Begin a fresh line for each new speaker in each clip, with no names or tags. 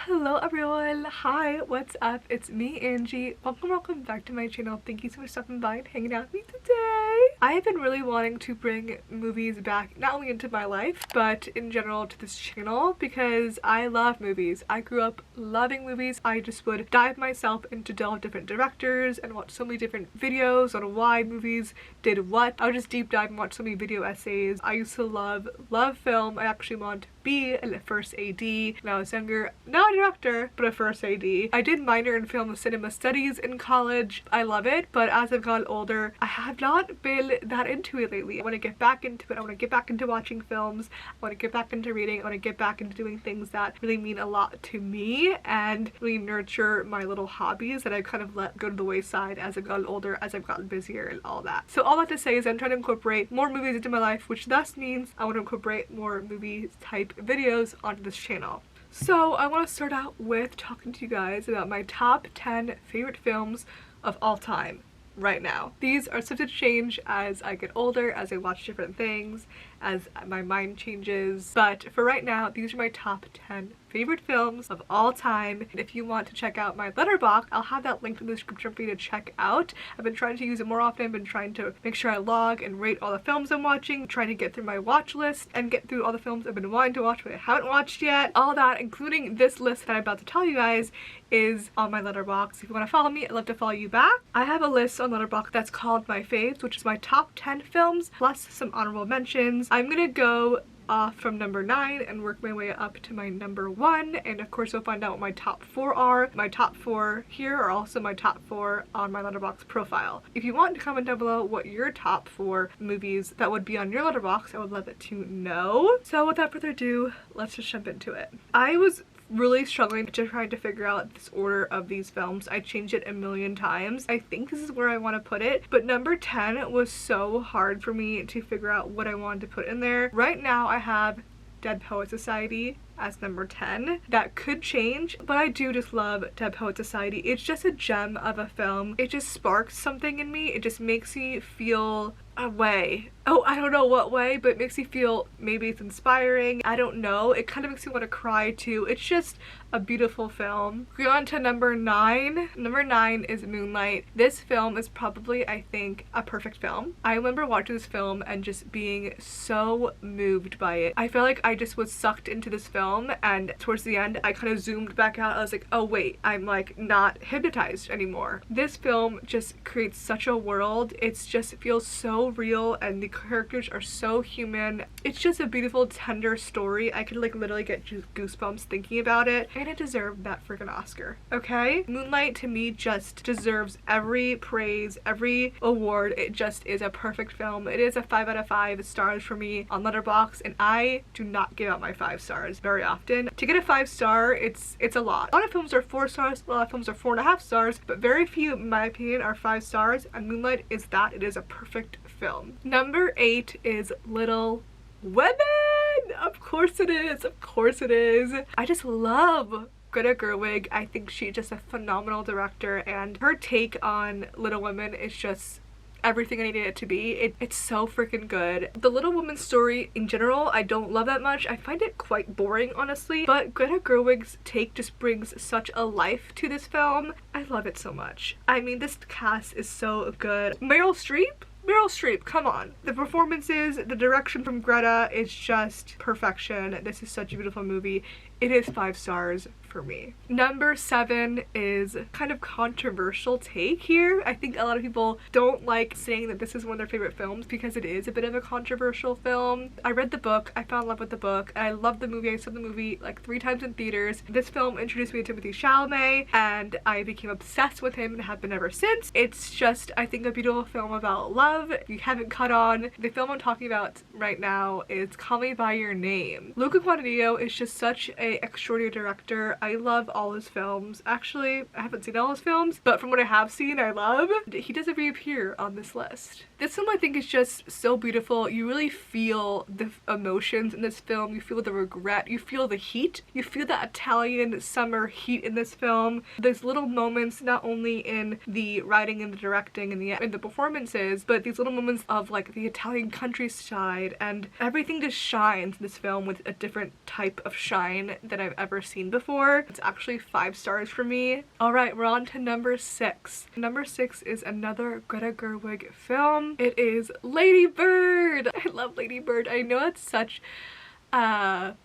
Hello everyone. Hi, what's up? It's me, Angie. Welcome back to my channel. Thank you so much for stopping by and hanging out with me today. I have been really wanting to bring movies back, not only into my life, but in general to this channel because I love movies. I grew up loving movies. I just would dive myself into different directors and watch so many different videos on why movies did what. I would just deep dive and watch so many video essays. I used to love film. I actually wanted to be a first AD when I was younger. Not a director, but a first AD. I did minor in film and cinema studies in college. I love it, but as I've gotten older, I have not been that into it lately. I want to get back into it. I want to get back into watching films. I want to get back into reading. I want to get back into doing things that really mean a lot to me and really nurture my little hobbies that I've kind of let go to the wayside as I've gotten older, as I've gotten busier and all that. So all that to say is I'm trying to incorporate more movies into my life, which thus means I want to incorporate more movie type videos onto this channel. So I want to start out with talking to you guys about my top 10 favorite films of all time right now. These are subject to change as I get older, as I watch different things, as my mind changes, but for right now these are my top 10 favorite films of all time. And if you want to check out my Letterboxd, I'll have that linked in the description for you to check out. I've been trying to use it more often. I've been trying to make sure I log and rate all the films I'm watching, trying to get through my watch list and get through all the films I've been wanting to watch but I haven't watched yet. All that, including this list that I'm about to tell you guys, is on my Letterboxd. If you want to follow me, I'd love to follow you back. I have a list on Letterboxd that's called My Faves, which is my top 10 films plus some honorable mentions. I'm gonna go off from number 9 and work my way up to my number 1, and of course you'll find out what my top 4 are. My top 4 here are also my top 4 on my Letterboxd profile. If you want to comment down below what your top 4 movies that would be on your Letterboxd, I would love it to know. So without further ado, let's just jump into it. I was really struggling to try to figure out this order of these films. I changed it a million times. I think this is where I want to put it, but number 10 was so hard for me to figure out what I wanted to put in there. Right now I have Dead Poet Society as number 10. That could change, but I do just love Dead Poet Society. It's just a gem of a film. It just sparks something in me. It just makes me feel a way. Oh, I don't know what way, but it makes me feel, maybe it's inspiring. I don't know. It kind of makes me want to cry too. It's just a beautiful film. We're on to number 9. Number 9 is Moonlight. This film is probably, I think, a perfect film. I remember watching this film and just being so moved by it. I feel like I just was sucked into this film, and towards the end I kind of zoomed back out. I was like, oh wait, I'm like not hypnotized anymore. This film just creates such a world. It's just, it feels so real and the characters are so human. It's just a beautiful, tender story. I could like literally get goosebumps thinking about it, and it deserved that freaking Oscar. Okay? Moonlight to me just deserves every praise, every award. It just is a perfect film. It is a 5 out of 5 stars for me on Letterboxd, and I do not give out my 5 stars very often. To get a 5 star, it's a lot. A lot of films are 4 stars, a lot of films are 4.5 stars, but very few, in my opinion, are 5 stars, and Moonlight is that. It is a perfect film. Number 8 is Little Women. Of course it is. Of course it is. I just love Greta Gerwig. I think she's just a phenomenal director, and her take on Little Women is just everything I needed it to be. It's so freaking good. The Little Woman story in general, I don't love that much. I find it quite boring, honestly, but Greta Gerwig's take just brings such a life to this film. I love it so much. I mean, this cast is so good. Meryl Streep, come on. The performances, the direction from Greta is just perfection. This is such a beautiful movie. It is 5 stars for me. Number 7 is kind of controversial take here. I think a lot of people don't like saying that this is one of their favorite films because it is a bit of a controversial film. I read the book, I fell in love with the book, and I loved the movie. I saw the movie like 3 times in theaters. This film introduced me to Timothée Chalamet, and I became obsessed with him and have been ever since. It's just, I think, a beautiful film about love. If you haven't caught on, the film I'm talking about right now is Call Me By Your Name. Luca Guadagnino is just such a extraordinary director. I love all his films. Actually, I haven't seen all his films, but from what I have seen, I love. He doesn't reappear on this list. This film I think is just so beautiful. You really feel the emotions in this film. You feel the regret. You feel the heat. You feel that Italian summer heat in this film. There's little moments not only in the writing and the directing and the performances, but these little moments of like the Italian countryside, and everything just shines in this film with a different type of shine that I've ever seen before. It's actually 5 stars for me. Alright, we're on to number 6. Number 6 is another Greta Gerwig film. It is Lady Bird! I love Lady Bird. I know it's such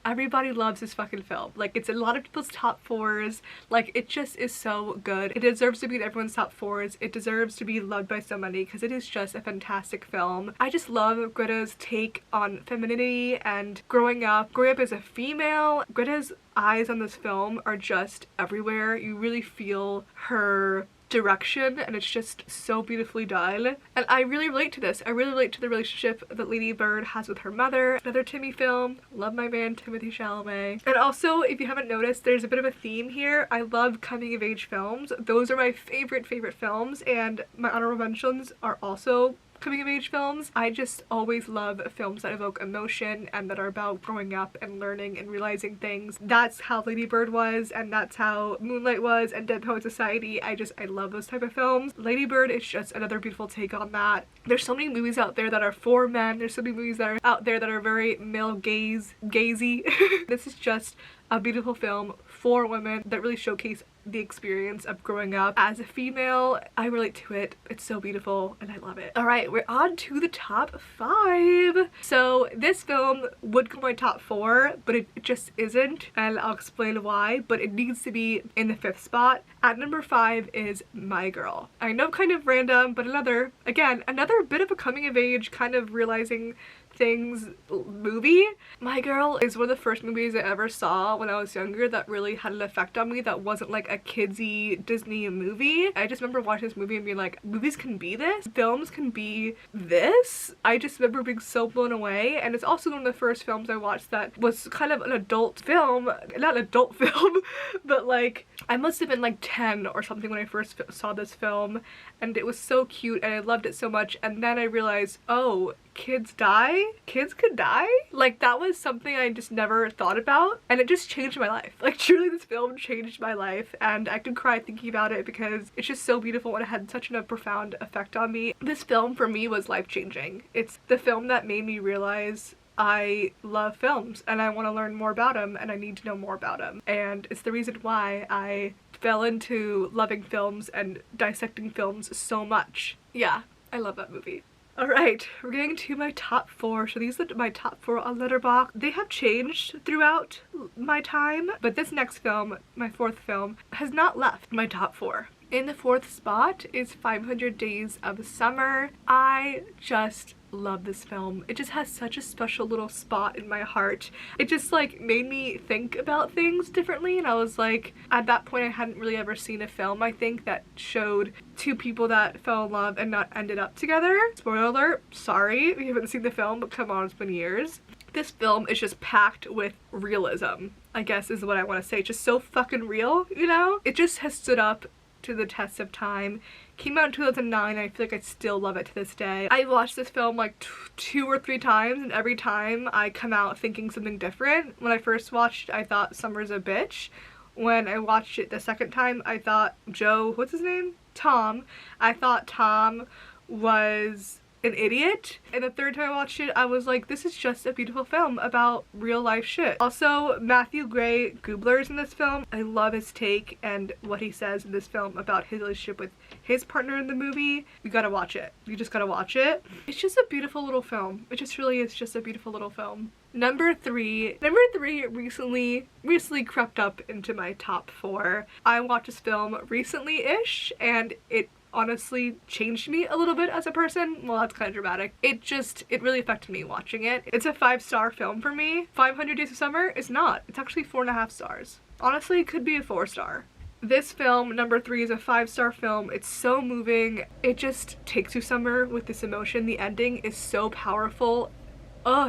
everybody loves this fucking film. Like, it's a lot of people's top 4s. Like, it just is so good. It deserves to be in everyone's top 4s. It deserves to be loved by so many because it is just a fantastic film. I just love Greta's take on femininity and growing up as a female. Greta's eyes on this film are just everywhere. You really feel her direction, and it's just so beautifully done, and I really relate to this. I really relate to the relationship that Lady Bird has with her mother. Another Timmy film. Love my man Timothée Chalamet. And also, if you haven't noticed, there's a bit of a theme here. I love coming of age films. Those are my favorite films, and my honorable mentions are also coming of age films. I just always love films that evoke emotion and that are about growing up and learning and realizing things. That's how Lady Bird was, and that's how Moonlight was, and Dead Poet Society. I love those type of films. Lady Bird is just another beautiful take on that. There's so many movies out there that are for men. There's so many movies that are out there that are very male gazy. This is just a beautiful film for women that really showcase the experience of growing up as a female. I relate to it. It's so beautiful and I love it. Alright, we're on to the top 5. So this film would go in my top 4, but it just isn't, and I'll explain why, but it needs to be in the 5th spot. At number 5 is My Girl. I know, kind of random, but another bit of a coming of age, kind of realizing things movie. My Girl is one of the first movies I ever saw when I was younger that really had an effect on me that wasn't like a kidsy Disney movie. I just remember watching this movie and being like, movies can be this? Films can be this? I just remember being so blown away, and it's also one of the first films I watched that was kind of an adult film. Not an adult film, but like, I must have been like 10 or something when I first saw this film, and it was so cute and I loved it so much, and then I realized, oh, kids die? Kids could die? Like, that was something I just never thought about, and it just changed my life. Like, truly, this film changed my life, and I could cry thinking about it because it's just so beautiful and it had such a profound effect on me. This film for me was life-changing. It's the film that made me realize I love films and I want to learn more about them and I need to know more about them, and it's the reason why I fell into loving films and dissecting films so much. Yeah, I love that movie. Alright, we're getting to my top 4. So these are my top 4 on Letterboxd. They have changed throughout my time, but this next film, my 4th film, has not left my top 4. In the 4th spot is 500 Days of Summer. I just love this film. It just has such a special little spot in my heart. It just like made me think about things differently, and I was like, at that point I hadn't really ever seen a film, I think, that showed 2 people that fell in love and not ended up together. Spoiler alert, sorry if you haven't seen the film, but come on, it's been years. This film is just packed with realism, I guess is what I want to say. It's just so fucking real, you know? It just has stood up to the test of time. Came out in 2009, and I feel like I still love it to this day. I watched this film like 2 or 3 times, and every time I come out thinking something different. When I first watched, I thought Summer's a bitch. When I watched it the second time, I thought what's his name? Tom. I thought Tom was an idiot, and the third time I watched it I was like, this is just a beautiful film about real life shit. Also, Matthew Gray Gubler's in this film. I love his take and what he says in this film about his relationship with his partner in the movie. You gotta watch it. You just gotta watch it. It's just a beautiful little film. It just really is just a beautiful little film. Number 3 recently crept up into my top 4. I watched this film recently-ish, and it honestly changed me a little bit as a person. Well, that's kind of dramatic. It really affected me watching it. It's a 5-star film for me. 500 Days of Summer is not. It's actually 4.5 stars. Honestly, it could be a 4-star. This film, number 3, is a 5-star film. It's so moving. It just takes you somewhere with this emotion. The ending is so powerful.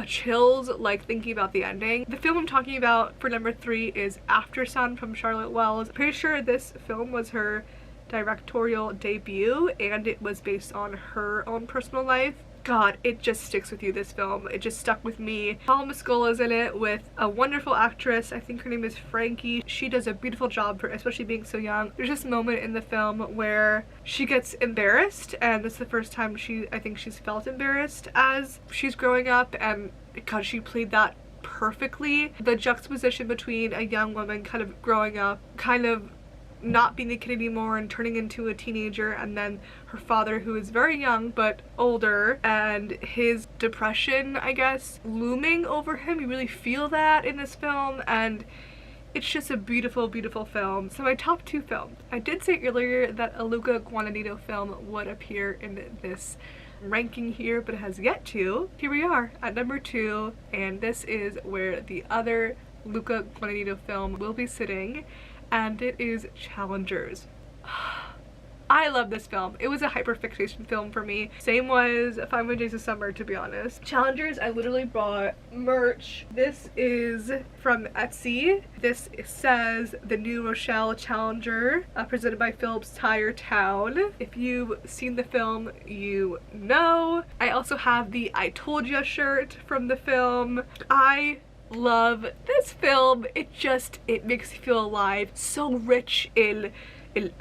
Chills like thinking about the ending. The film I'm talking about for number 3 is After Sun from Charlotte Wells. Pretty sure this film was her directorial debut, and it was based on her own personal life. God, it just sticks with you, this film. It just stuck with me. Paula Mescala's in it with a wonderful actress. I think her name is Frankie. She does a beautiful job, especially being so young. There's this moment in the film where she gets embarrassed, and this is the first time I think she's felt embarrassed as she's growing up, and God, she played that perfectly. The juxtaposition between a young woman kind of growing up, kind of not being a kid anymore and turning into a teenager, and then her father, who is very young but older, and his depression, I guess, looming over him. You really feel that in this film, and it's just a beautiful, beautiful film. So my top 2 films. I did say earlier that a Luca Guadagnino film would appear in this ranking here, but it has yet to. Here we are at number 2, and this is where the other Luca Guadagnino film will be sitting, and it is Challengers. I love this film. It was a hyperfixation film for me. Same was 500 Days of Summer, to be honest. Challengers, I literally bought merch. This is from Etsy. This says the New Rochelle Challenger, presented by Phillips Tire Town. If you've seen the film, you know. I also have the I Told Ya shirt from the film. I love this film. It makes you feel alive. So rich in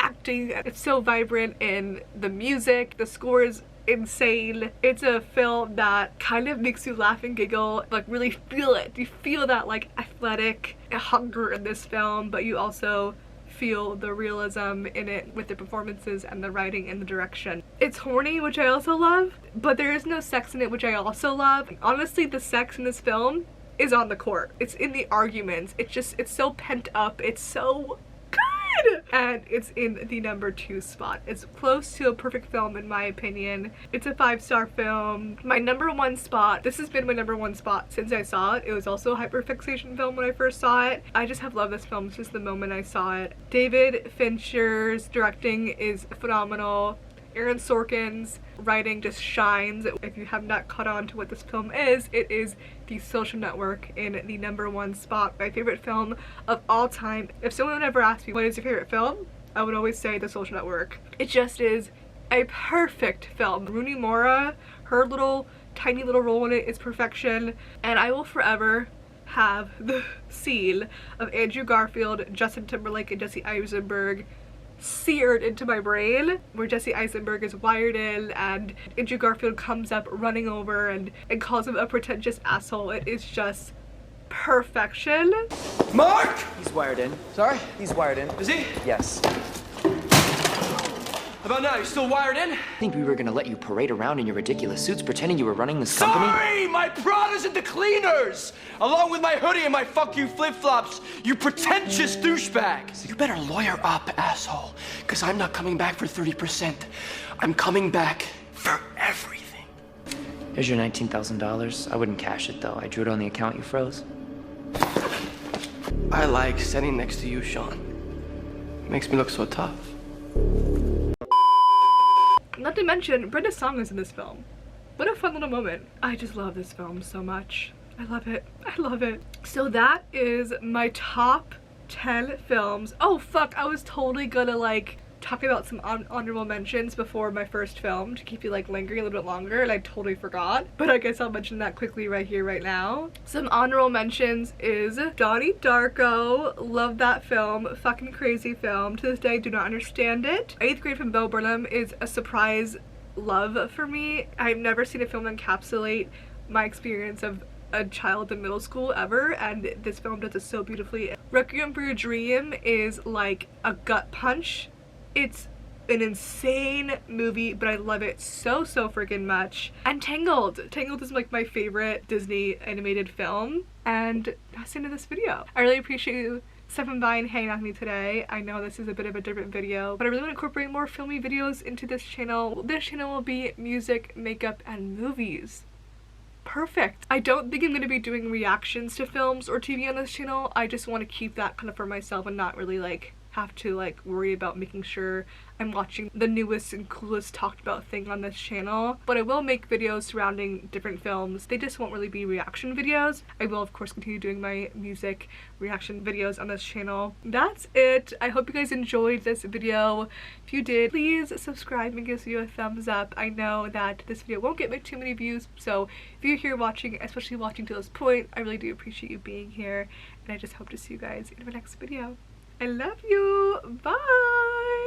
acting. It's so vibrant in the music. The score is insane. It's a film that kind of makes you laugh and giggle, like really feel it. You feel that like athletic hunger in this film, but you also feel the realism in it with the performances and the writing and the direction. It's horny, which I also love, but there is no sex in it, which I also love. Honestly, the sex in this film is on the court. It's in the arguments. It's so pent up. It's so good! And it's in the number 2 spot. It's close to a perfect film in my opinion. It's a 5-star film. My number 1 spot, this has been my number 1 spot since I saw it. It was also a hyperfixation film when I first saw it. I just have loved this film since the moment I saw it. David Fincher's directing is phenomenal. Aaron Sorkin's writing just shines. If you have not caught on to what this film is, it is The Social Network in the number 1 spot. My favorite film of all time. If someone would ever ask me what is your favorite film, I would always say The Social Network. It just is a perfect film. Rooney Mara, her tiny little role in it is perfection, and I will forever have the scene of Andrew Garfield, Justin Timberlake, and Jesse Eisenberg seared into my brain, where Jesse Eisenberg is wired in and Andrew Garfield comes up running over and calls him a pretentious asshole. It is just perfection.
Mark!
He's wired in.
Sorry?
He's wired in.
Is he?
Yes.
How about now? You still wired in?
I think we were gonna let you parade around in your ridiculous suits pretending you were running this company.
Sorry! My Prada's at the cleaners! Along with my hoodie and my fuck you flip-flops, you pretentious douchebag! So you better lawyer up, asshole. Cause I'm not coming back for 30%. I'm coming back for everything.
Here's your $19,000. I wouldn't cash it though. I drew it on the account you froze.
I like sitting next to you, Sean. Makes me look so tough.
Not to mention, Brenda's song is in this film. What a fun little moment. I just love this film so much. I love it. I love it. So that is my top 10 films. Oh fuck, I was totally gonna like talk about some honorable mentions before my first film to keep you like lingering a little bit longer, and I totally forgot. But I guess I'll mention that quickly right here, right now. Some honorable mentions is Donnie Darko. Love that film. Fucking crazy film. To this day, do not understand it. 8th Grade from Bo Burnham is a surprise love for me. I've never seen a film encapsulate my experience of a child in middle school ever, and this film does it so beautifully. Requiem for a Dream is like a gut punch. It's an insane movie, but I love it so freaking much. And Tangled is like my favorite Disney animated film, and that's the end of this video. I really appreciate you stopping by and hanging out with me today. I know this is a bit of a different video, but I really want to incorporate more filmy videos into this channel. This channel will be music, makeup, and movies. Perfect. I don't think I'm going to be doing reactions to films or TV on this channel. I just want to keep that kind of for myself and not really like have to like worry about making sure I'm watching the newest and coolest talked about thing on this channel. But I will make videos surrounding different films. They just won't really be reaction videos. I will of course continue doing my music reaction videos on this channel. That's it. I hope you guys enjoyed this video. If you did, please subscribe and give you a thumbs up. I know that this video won't get me too many views, so if you're here watching, especially watching to this point, I really do appreciate you being here, and I just hope to see you guys in my next video. I love you. Bye.